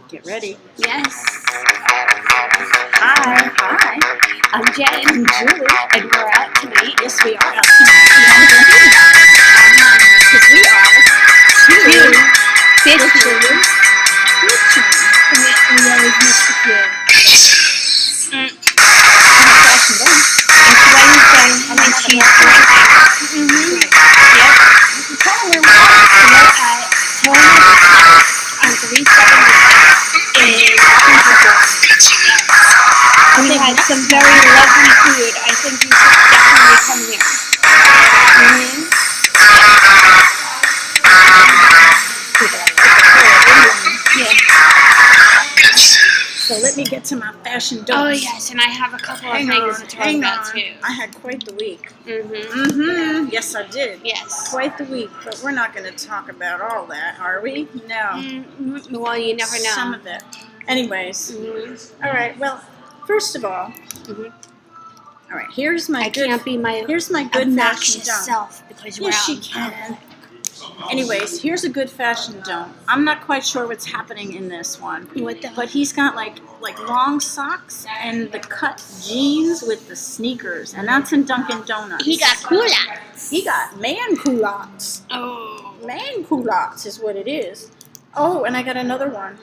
Get ready. Yes. Hi. Hi. I'm Jen. I'm Julie. And we're out tonight. Yes, we are. Because we are two bitches. We always miss the kid. It's Wednesday. And she's drinking. Yep. You can tell them where we are. We're at 376 in we had some very lovely food. I think you should definitely come here. Yeah. So let me get to my fashion don'ts. Oh yes, and I have a couple of things to talk about too. I had quite the week. Yes, I did. Yes. Quite the week, but we're not going to talk about all that, are we? No. Well, you never know. Some of it. Anyways. All right. Well, first of all. All right. Here's my good. Can't be my. Here's my good fashion don't. Self because we're yes, out. she can. Anyways, here's a good fashion don't. I'm not quite sure what's happening in this one. But he's got like long socks and the cut jeans with the sneakers, and that's in Dunkin' Donuts. He got culottes. He got man culottes. Oh. Man culottes is what it is. Oh, and I got another one.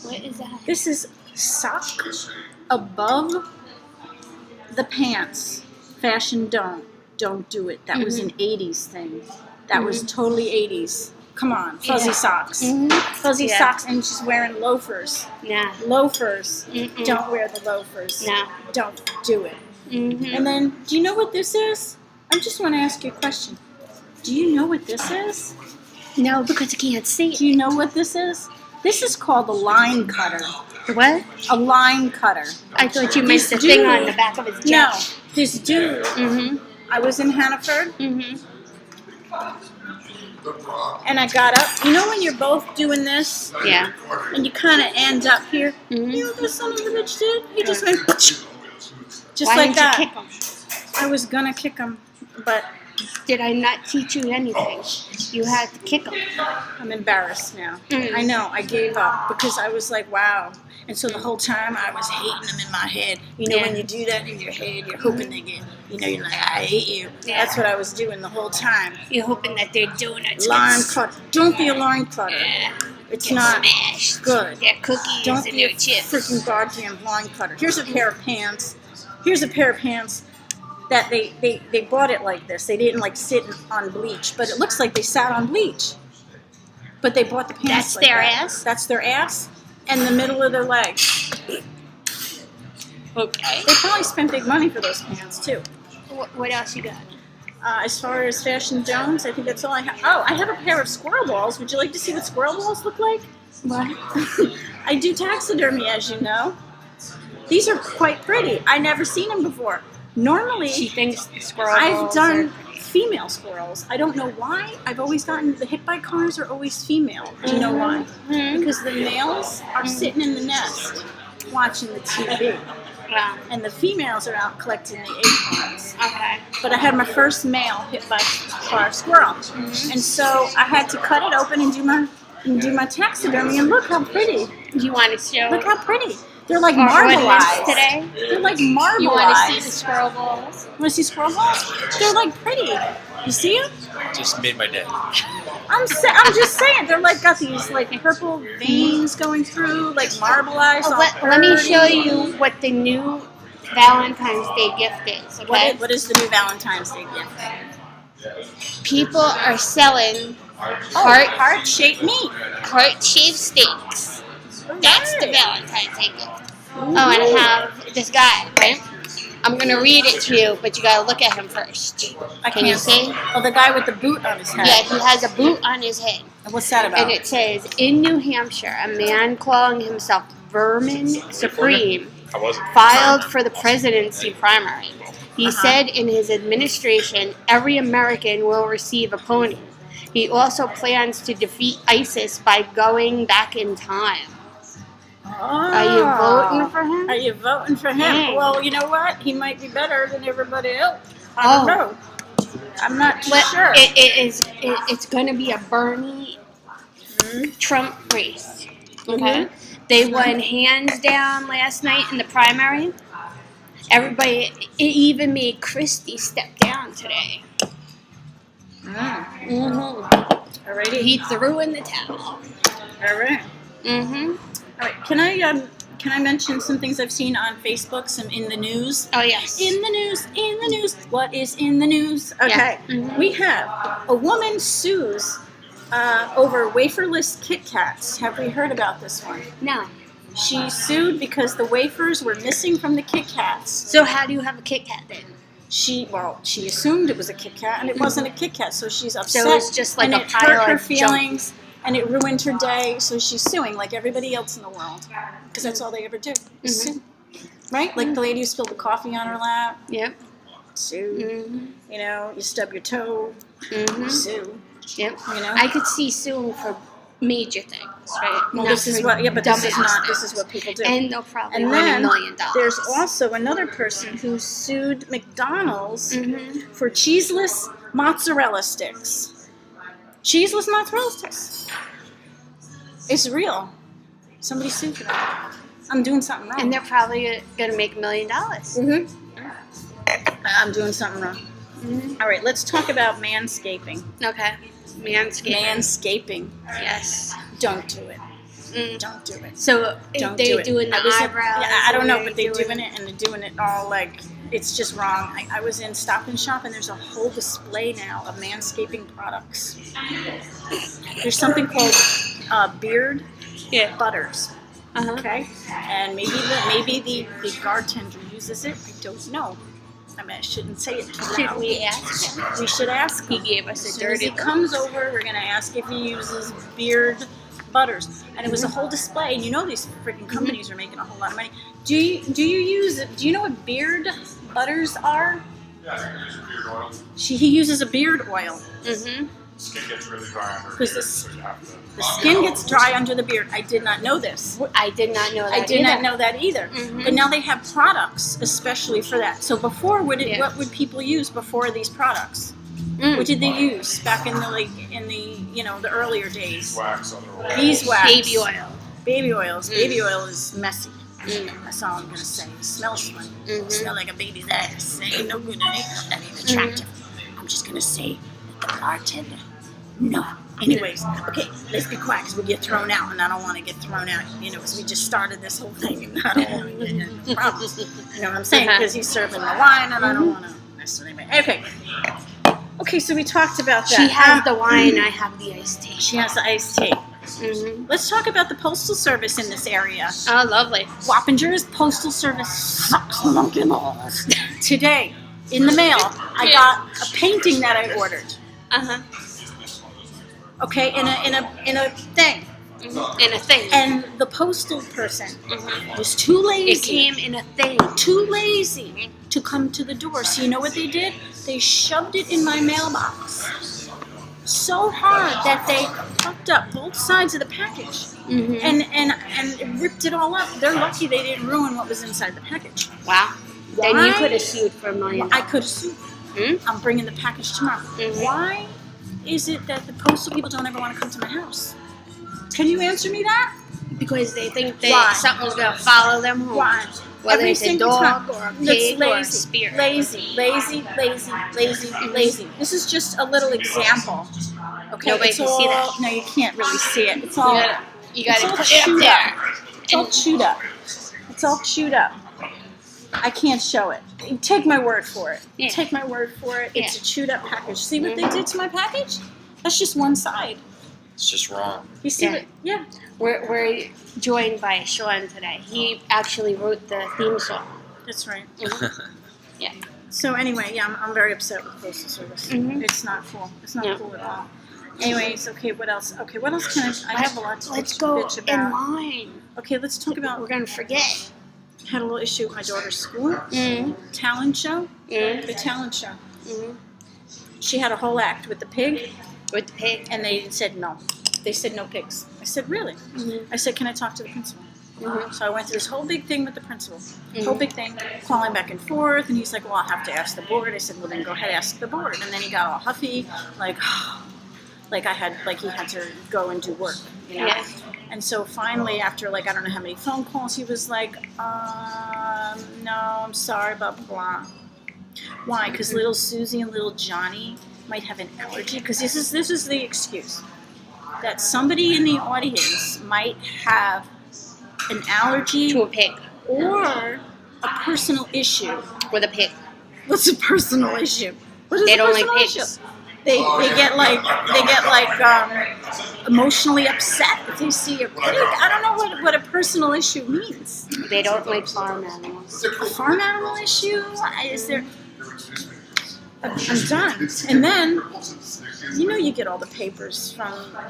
What is that? This is sock above the pants. Fashion don't. Don't do it. That was an 80s thing. That was totally 80s. Come on, fuzzy socks. Fuzzy socks, and she's wearing loafers. Nah. Loafers. Don't wear the loafers. Nah. Don't do it. And then, do you know what this is? I just want to ask you a question. Do you know what this is? No, because I can't see it. Do you know what this is? This is called a line cutter. What? A line cutter. I thought you meant the thing on the back of his jacket. No, this dude. I was in Hannaford. And I got up. You know when you're both doing this? Yeah. And you kind of end up here? You know what this son of a bitch did? He just went just Why like didn't that. You kick him? I was going to kick him, but... Did I not teach you anything? You had to kick him. I'm embarrassed now. I know. I gave up because I was like, wow. And so the whole time I was hating them in my head. You know, when you do that in your head, you're hoping they get, you know, you're like, I hate you. Yeah. That's what I was doing the whole time. You're hoping that they're donuts. Line cutter. Don't be a line cutter. Yeah. It's Get not smashed. good. They're cookies Don't and be a they're chips. freaking goddamn line cutter. Here's a pair of pants. Here's a pair of pants that they bought it like this. They didn't like sit on bleach, but it looks like they sat on bleach. But they bought the pants That's like their that. ass? That's their ass and the middle of their legs. Okay. They probably spent big money for those pants too. What else you got? As far as fashion don'ts, I think that's all I have. Oh, I have a pair of squirrel balls. Would you like to see what squirrel balls look like? What? I do taxidermy, as you know. These are quite pretty. I never seen them before. Normally, She thinks the squirrel I've balls done are- female squirrels. I don't know why. I've always gotten the hit by cars are always female. Do you know why? Because the males are sitting in the nest watching the TV, and the females are out collecting the acorns. Okay. But I had my first male hit by a squirrel, and so I had to cut it open and do my taxidermy. And look how pretty! You want to show? Look how pretty! They're like our marble audience eyes today? They're like marble You want to see eyes. the squirrel balls? Want to see squirrel balls? They're like pretty. You see them? Just made my day. I'm just saying they're like got these like purple veins going through, like marble eyes. all Let me pretty. show you what the new Valentine's Day gift is. Okay. What is the new Valentine's Day gift? People are selling Heart-shaped meat. heart-shaped steaks. That's the Valentine's Day gift. Oh, and I have this guy, right? I'm going to read it to you, but you got to look at him first. Can you see? Oh, the guy with the boot on his head. Yeah, he has a boot on his head. And what's that about? And it says, in New Hampshire, a man calling himself Vermin Supreme filed for the presidency primary. He said in his administration, every American will receive a pony. He also plans to defeat ISIS by going back in time. Are you voting for him? Are you voting for him? Mm. Well, you know what? He might be better than everybody else. I don't know. I'm not too sure. It's going to be a Bernie Trump race. Okay. They won hands down last night in the primary. Everybody, it even made Christie step down today. Alrighty. He threw in the towel. All right. All right. Can I mention some things I've seen on Facebook, some in the news? Oh, yes. In the news. What is in the news? Okay. Yeah. We have a woman sues over waferless Kit Kats. Have we heard about this one? No. She sued because the wafers were missing from the Kit Kats. So how do you have a Kit Kat then? She assumed it was a Kit Kat, and it wasn't a Kit Kat, so she's upset. So it's just like and a it pile hurt her of feelings, and it ruined her day, so she's suing like everybody else in the world. Because that's all they ever do, is sue. Right? Like the lady who spilled the coffee on her lap. Yep. Sue. You know, you stub your toe. Sue. Yep. You know? I could see suing for major things, right? Well, Not this is for what, but this is dumbass not, things. this is what people do. And they'll probably And win then $1 million. there's also another person who sued McDonald's for cheeseless mozzarella sticks. Cheeseless mozzarella sticks. It's real. Somebody sued for that. I'm doing something wrong. And they're probably going to make $1 million. I'm doing something wrong. All right, let's talk about manscaping. Okay. Manscaping. Yes. Don't do it. Don't do it. So Don't they do it. doing the eyebrows? Yeah, I don't know, but they're doing it, and they're doing it all like, it's just wrong. I was in Stop and Shop, and there's a whole display now of manscaping products. There's something called beard butters. Okay? And maybe the bartender uses it. I don't know. I mean, I shouldn't say it too loud. Should we ask him? We should ask him. He gave us As a soon as dirty he comes over, we're going to ask if he uses beard butters. And it was a whole display. And you know these freaking companies are making a whole lot of money. Do you know what beard butters are? Yeah, I use beard oil. He uses a beard oil. Skin gets really dry under Because so you have to. the skin gets dry under the beard. I did not know this. I did not know that I did not either. know that either. But now they have products especially for that. So before, what would people use before these products? What did they use back in the the earlier days? Beeswax, other oil. Beeswax. Baby oil. Baby oils. Baby oil is messy. That's all I'm gonna say. It smells funny. It smells like a baby's ass. It ain't no good. It ain't that ain't attractive. I'm just gonna say that the bartender. No. Anyways, okay, let's be quiet because we get thrown out, and I don't want to get thrown out. You know, because we just started this whole thing, and I don't want to get into problems. You know what I'm saying? Because he's serving the wine, and I don't want to mess with anybody. Okay. Okay, so we talked about that. She has the wine, I have the iced tea. She has the iced tea. Let's talk about the postal service in this area. Oh, lovely. Wappinger's postal service sucks monkey balls. Today, in the mail, I got a painting that I ordered. Okay, in a thing. In a thing. And the postal person was too lazy. It came in a thing. Too lazy to come to the door. So you know what they did? They shoved it in my mailbox so hard that they fucked up both sides of the package and ripped it all up. They're lucky they didn't ruin what was inside the package. Wow. Why? Then you could have sued for $1 million. I could have sued. I'm bringing the package tomorrow. Why is it that the postal people don't ever want to come to my house? Can you answer me that? Because they think Why? something's going to follow them home. Why? Whether Every it's a single dog time. or a It's pig or a lazy, spirit. lazy. This is just a little example. Okay, Nobody it's can all, see that. No, you can't really see it. It's all. You got it's to all put it chewed up there. It's all chewed up. It's all chewed up. I can't show it. Take my word for it. Yeah. Take my word for it. It's Yeah. a chewed up package. See what they did to my package? That's just one side. It's just wrong. You see Yeah. what? Yeah. We're joined by Sean today. He actually wrote the theme song. That's right. Yeah. So anyway, yeah, I'm very upset with the postal service. It's not cool. It's not cool at all. Anyways, okay, what else? Okay, what else can I have a lot to Let's go bitch in about. line. Okay, let's talk about. We're going to forget. Had a little issue with my daughter's school. Talent show. The talent show. She had a whole act with the pig, With the pig. and they said no. They said no pigs. I said, really? I said, can I talk to the principal? So I went through this whole big thing with the principal. Whole big thing, calling back and forth, and he's like, well, I'll have to ask the board. I said, well, then go ahead, ask the board. And then he got all huffy, like, like he had to go and do work, you know. Yeah. And so finally, after like I don't know how many phone calls, he was like, "No, I'm sorry, blah blah blah." Why? Because little Susie and little Johnny might have an allergy. Because this is the excuse that somebody in the audience might have an allergy To a pig. or a personal issue. With a pig. What's a personal issue? What is They a don't like personal pigs. issue? They get like emotionally upset if they see a pig. I don't know what a personal issue means. They don't like farm animals. A farm animal issue? Is there? I'm done. And then you get all the papers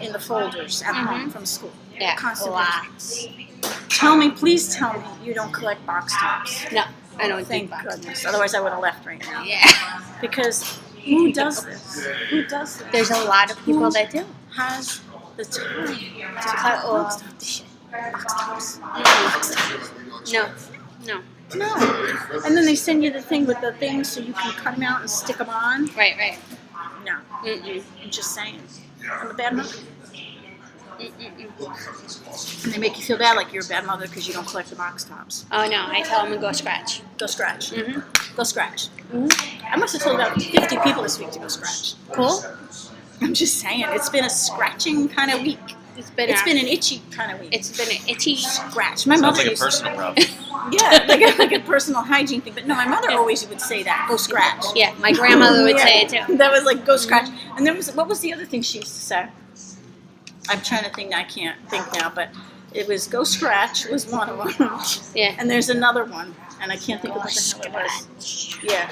in the folders at home from school. Yeah, Constantly. lots. Please tell me you don't collect box tops. No, I don't Thank think box. goodness. Otherwise, I would have left right now. Yeah. Because who does this? Who does this? There's a lot of people that do. Has the time to cut box off tops? the shit. Box tops. No. No. No. And then they send you the thing with the things so you can cut them out and stick them on. Right. No. Mm-mm. I'm just saying. I'm a bad mother. Mm-mm. And they make you feel bad like you're a bad mother because you don't collect the box tops. Oh no, I tell them to go scratch. Go scratch. Mm-hmm. Go scratch. Mm-hmm. I must have told about 50 people this week to go scratch. Cool. I'm just saying. It's been a scratching kind of week. It's been an itchy kind of week. It's been an itchy. Scratch. My Sounds mother like a used to- personal problem. Yeah, like a personal hygiene thing. But no, my mother always would say that. Go scratch. Yeah, my grandmother would say it too. That was like go scratch. And what was the other thing she used to say? I'm trying to think. I can't think now, but it was go scratch was one of them. Yeah. And there's another one, and I can't think of what the hell it was. Yeah.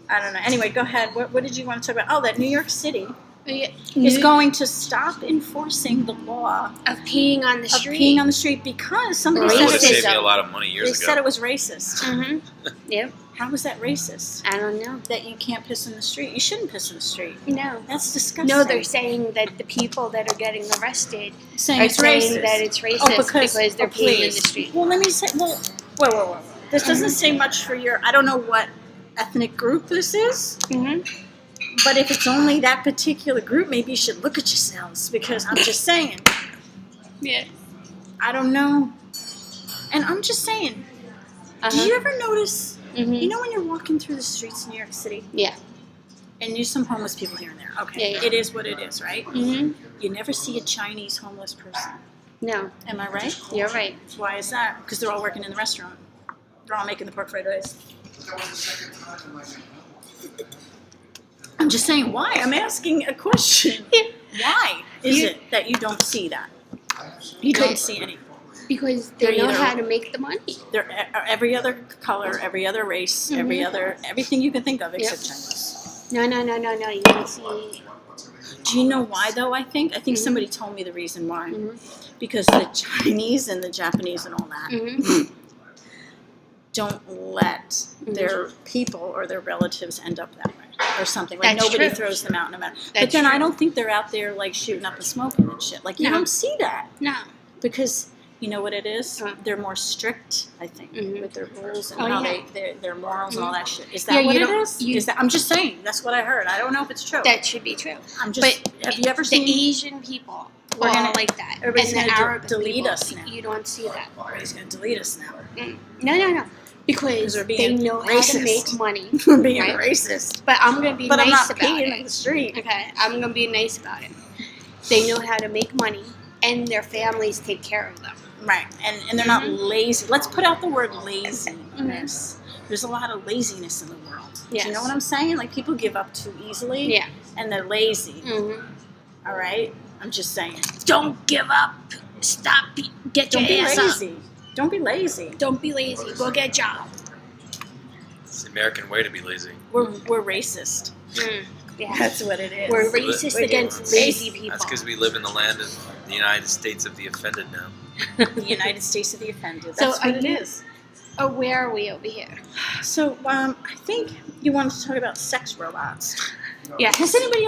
I don't know. Anyway, go ahead. What did you want to talk about? Oh, that New York City is going to stop enforcing the law of peeing on the of street. peeing on the street because somebody That said would it have was, saved me a lot of money years they ago. said it was racist. Mm-hmm. Yep. How was that racist? I don't know. That you can't piss in the street. You shouldn't piss in the street. No. That's disgusting. No, they're saying that the people that are getting arrested saying are it's saying racist. that it's racist because they're peeing in the street. Well, let me say. Well, whoa. This doesn't say much for your. I don't know what ethnic group this is. Mm-hmm. But if it's only that particular group, maybe you should look at yourselves because I'm just saying. Yeah. I don't know. And I'm just saying. Did you ever notice? Mm-hmm. You know when you're walking through the streets in New York City? Yeah. And there's some homeless people here and there. Okay. Yeah. It is what it is, right? Mm-hmm. You never see a Chinese homeless person. No, Am I right? you're right. Why is that? Because they're all working in the restaurant. They're all making the pork fried rice. I'm just saying, why? I'm asking a question. Why is it that you don't see that? You don't see any. Because they They're know either- how to make the money. They're every other color, every other race, everything you can think of except Chinese. No. You don't see. Do you know why though? I think somebody told me the reason why. Mm-hmm. Because the Chinese and the Japanese and all that Mm-hmm. don't let their people or their relatives end up that way or something. Like That's nobody true. throws them out no matter. But That's then I true. don't think they're out there like shooting up and smoking and shit. Like you No. don't see that No. because you know what it is? Huh. They're more strict, I think, Mhm. with their rules and Oh, how yeah. their morals and all that shit. Is that Yeah, what you it don't- is? you- Is that? I'm just saying. That's what I heard. I don't know if it's true. That should be true. I'm just. But have you ever the seen? Asian people We're all gonna- like that. everybody's and the gonna Arab delete people, us now. You don't see that. Everybody's gonna delete us now. No. Because We're they being know how racist. to make money. We're being Right? racist. But I'm going to be But I'm nice not about peeing in it. the street. Okay, I'm going to be nice about it. They know how to make money, and their families take care of them. Right, and they're not lazy. Let's put out the word laziness. Mm-hmm. There's a lot of laziness in the world. Yes. Do you know what I'm saying? Like people give up too easily. Yeah. And they're lazy. Mm-hmm. All right? I'm just saying. Don't give up. Stop. Get Don't be your ass lazy. up. Don't be lazy. Don't be lazy. Go get a job. It's the American way to be lazy. We're racist. Yeah. That's what it is. We're racist We're against racist. lazy people. That's because we live in the land of the United States of the offended now. The United States of the offended. So That's what it are you- is. Oh, where are we over here? So I think you wanted to talk about sex robots. Yeah. Has anybody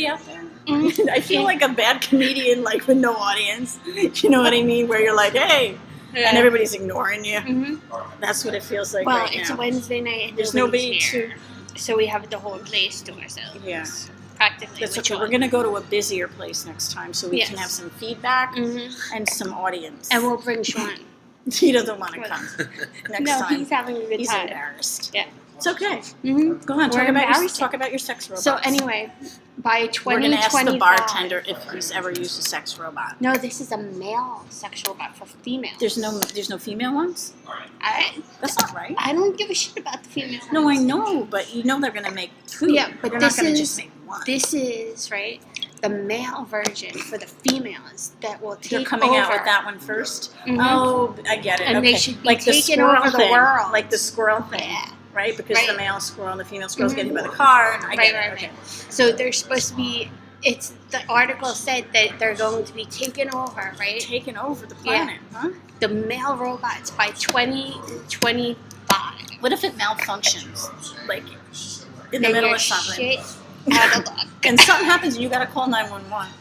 out there? Mhm. I feel like a bad comedian, like with no audience. You know what I mean? Where you're like, hey, and everybody's ignoring you. Mm-hmm. That's what it feels like Well, right it's now. a Wednesday night and There's nobody's nobody here. So we have the whole place to ourselves. Yeah. practically. That's which okay. one. We're gonna go to a busier place next time so we Yes. can have some feedback Mhm. and some audience. And we'll bring Sean. He doesn't want to come next No, time. he's having a good He's time. embarrassed. Yeah. It's okay. Mm-hmm. Go on. We're embarrassing. Talk about your sex robots. So anyway, by 2025... we're gonna ask the bartender if he's ever used a sex robot. No, this is a male sex robot for females. There's no female ones. That's not right. I don't give a shit about the female No, I ones. know, but you know they're gonna make two. Yeah, but they're this not gonna is- just make one. This is, right, the male version for the females that will take They're coming over. out with that one 1st. Mhm. Oh, I get it. And okay. they should be like the taking squirrel over the thing. world. Like the squirrel thing. Yeah. Right? Because Right. the male squirrel and the female squirrel's Mhm. getting hit by the car. And I Right, get right, it. Okay. right. So they're supposed to be, the article said that they're going to be taken over, right? Taking over the planet, huh? The male robots by 2025. What if it malfunctions? Like in the Then middle you're of something. shit out of luck. And something happens and you gotta call 911.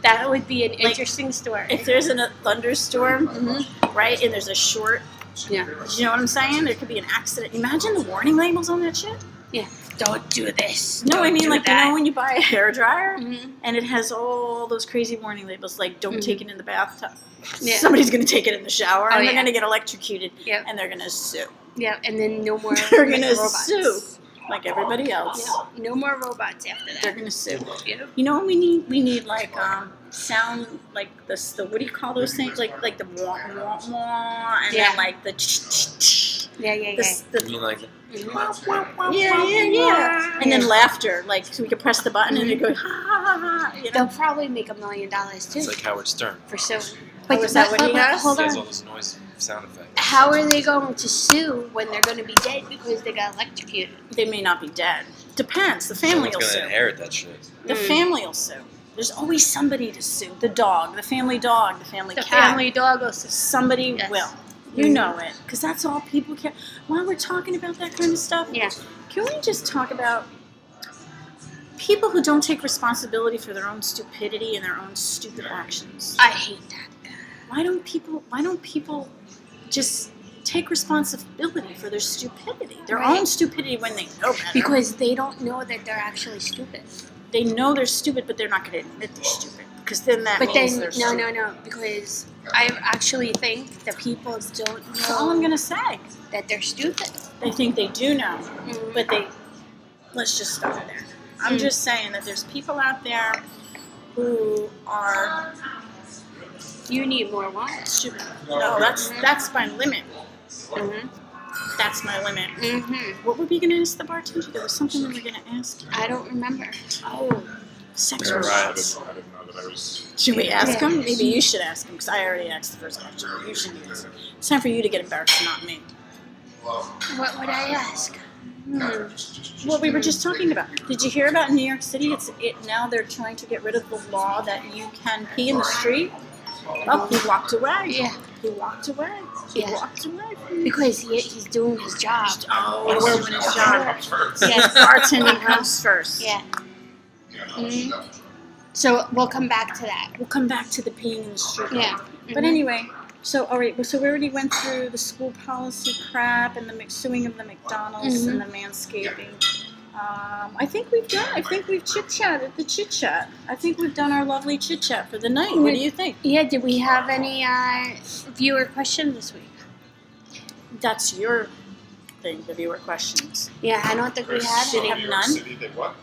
That would be an interesting story. If there's a thunderstorm, Mhm. right, and there's a short, Yeah. you know what I'm saying? There could be an accident. Imagine the warning labels on that shit. Yeah. Don't do this. No, I Don't mean do like that. you know when you buy a hairdryer Mhm. and it has all those crazy warning labels like don't Mhm. take it in the bathtub. Yeah. Somebody's gonna take it in the shower Oh, and they're yeah. gonna get electrocuted Yep. and they're gonna sue. Yeah, and then no more They're gonna robots. sue like everybody else. Yeah, no more robots after They're that. gonna sue. Yep. You know what we need? We need like sound like this. The what do you call those things? Like the wah wah wah, and Yeah. then like the Yeah, yeah, yeah. this You the mean like Mhm. yeah. And then laughter, like so we could press the button and it go ha ha ha ha. You know? They'll probably make $1 million too it's like Howard Stern. for suing. Oh, is that what he has? Hold He has all on. those noise sound effects. How are they going to sue when they're going to be dead because they got electrocuted? They may not be dead. Depends. The family Someone's will gonna sue. inherit that shit. The family will sue. There's always somebody to sue. The dog, the family dog, the family The cat. family dog will sue. Somebody Yes. will. You Mhm. know it. Because that's all people care. While we're talking about that kind of stuff, Yeah. can we just talk about people who don't take responsibility for their own stupidity and their own stupid actions? I hate that. Why don't people just take responsibility for their stupidity, their Right. own stupidity when they know better? Because they don't know that they're actually stupid. They know they're stupid, but they're not going to admit they're stupid. Because then that But means then, they're no, stupid. no, no. Because I actually think that people don't That's all I'm know going to say. that they're stupid. They think they do know, Mhm. but let's just stop there. I'm Mm. just saying that there's people out there who are You need more wine. stupid. No, that's my limit. Mm-hmm. That's my limit. Mm-hmm. What were we going to ask the bartender? There was something we were going to ask. I don't remember. Oh, sex I robots. didn't know that I was. Should we ask Yeah. him? Maybe you should ask him because I already asked the first question. You should answer. It's time for you to get embarrassed, not me. What would I ask? What we were just talking about. Did you hear about in New York City? Now they're trying to get rid of the law that you can pee in the street. Oh, he walked away. Yeah. He walked away. He Yeah. walked away. Because he's doing his job. Oh, he's doing his job. Comes first. Yes. Bartending comes first. Yeah. Mhm. So we'll come back to that. We'll come back to the peeing in the street. Yeah. But Mhm. anyway, so all right. So we already went through the school policy crap and the suing of the McDonald's and the manscaping. I think we've done. I think we've chit chatted the chit chat. I think we've done our lovely chit chat for the night. What do you think? Yeah, did we have any viewer questions this week? That's your thing. The viewer questions. Yeah, I don't think we had Should any. have New York none? City did what?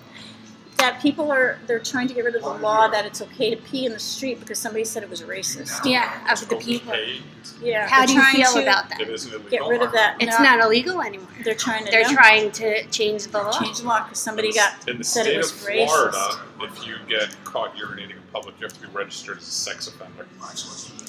That people they're trying to get rid of the law that it's okay to pee in the street because somebody said it was racist. Yeah, of the people. Hey, Yeah. How they're do you trying feel to about that? it isn't illegal. Get rid of that. It's No, not illegal anymore. They're trying to. They're no, trying to change the law. change the law because somebody got In the said state it was of racist. Florida, if you get caught urinating in public, you have to be registered as a sex offender.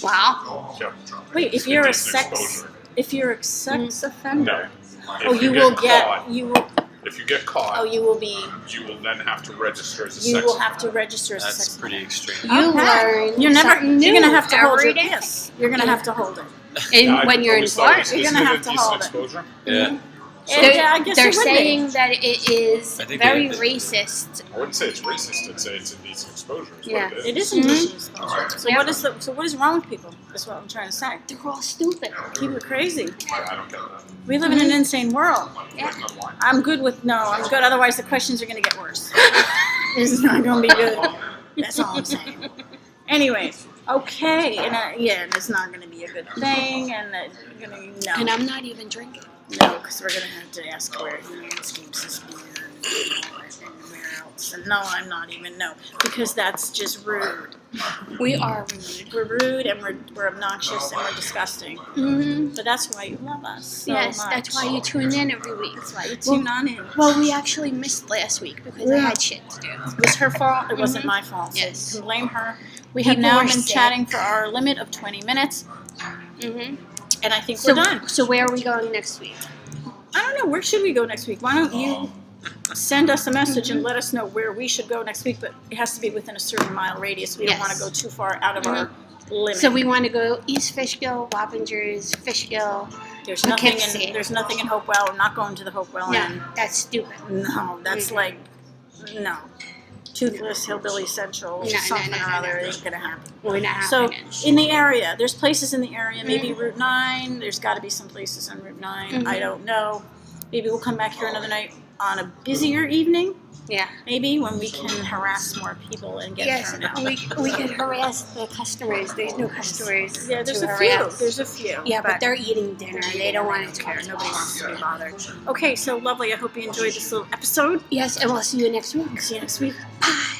Wow. Yep. Wait, if It's you're a indecent sex, exposure. if you're a sex offender, No. oh, If you will get caught, you will. If you get caught, Oh, you will be. you will then have to register as a You sex will have to offender. register as a That's sex pretty offender. extreme. You Okay. learn You're never. something You're new gonna have to hold every your day. piss. You're gonna have to hold it. And Yeah, I when you're in always thought it was- Florida, You're gonna isn't have it to decent hold it. exposure? Yeah. Yeah, I guess they're it would be. saying that it is I think very they- racist. I wouldn't say it's racist. I'd say it's indecent exposure. Is Yeah. what it is. It is Mhm. indigenous culture. So Yeah. what is wrong with people? That's what I'm trying to say. They're all stupid. People are crazy. I don't get that. We live in an insane world. Yeah. I'm good. Otherwise the questions are gonna get worse. It's not gonna be good. That's all I'm saying. Anyways, okay, and and it's not gonna be a good thing, and no. And I'm not even drinking. No, because we're gonna have to ask where he escapes his beer and where else. And no, I'm not even because that's just rude. We are rude. We're rude and we're obnoxious and we're disgusting. Mm-hmm. But that's why you love us so Yes, much. that's why you tune in every week. That's why you tune on in. Well, we actually missed last week because I had shit to do. It was her fault. It wasn't my fault. So Yes. you can blame her. We have now been chatting for our limit of 20 minutes. Mm-hmm. And I think we're done. So where are we going next week? I don't know. Where should we go next week? Why don't you send us a message and let us know where we should go next week? But it has to be within a certain mile radius. We don't want to go too far out of our limit. So we want to go East Fishkill, Wappingers, Fishkill. There's nothing in Hopewell. I'm not going to the Hopewell Inn. No, that's stupid. No, that's like no. Toothless Hillbilly Central, something or other ain't gonna happen. We're not So happening. in the area, there's places in the area. Maybe Route 9. There's got to be some places on Route 9. I don't know. Maybe we'll come back here another night on a busier evening. Yeah. Maybe when we can harass more people and get thrown out. we can harass the customers. There's no customers. Yeah, there's to a few. harass. There's a few. Yeah, but they're eating dinner. They don't want to care. Nobody wants to be bothered. Okay, so lovely. I hope you enjoyed this little episode. Yes, and we'll see you next week. See you next week. Bye.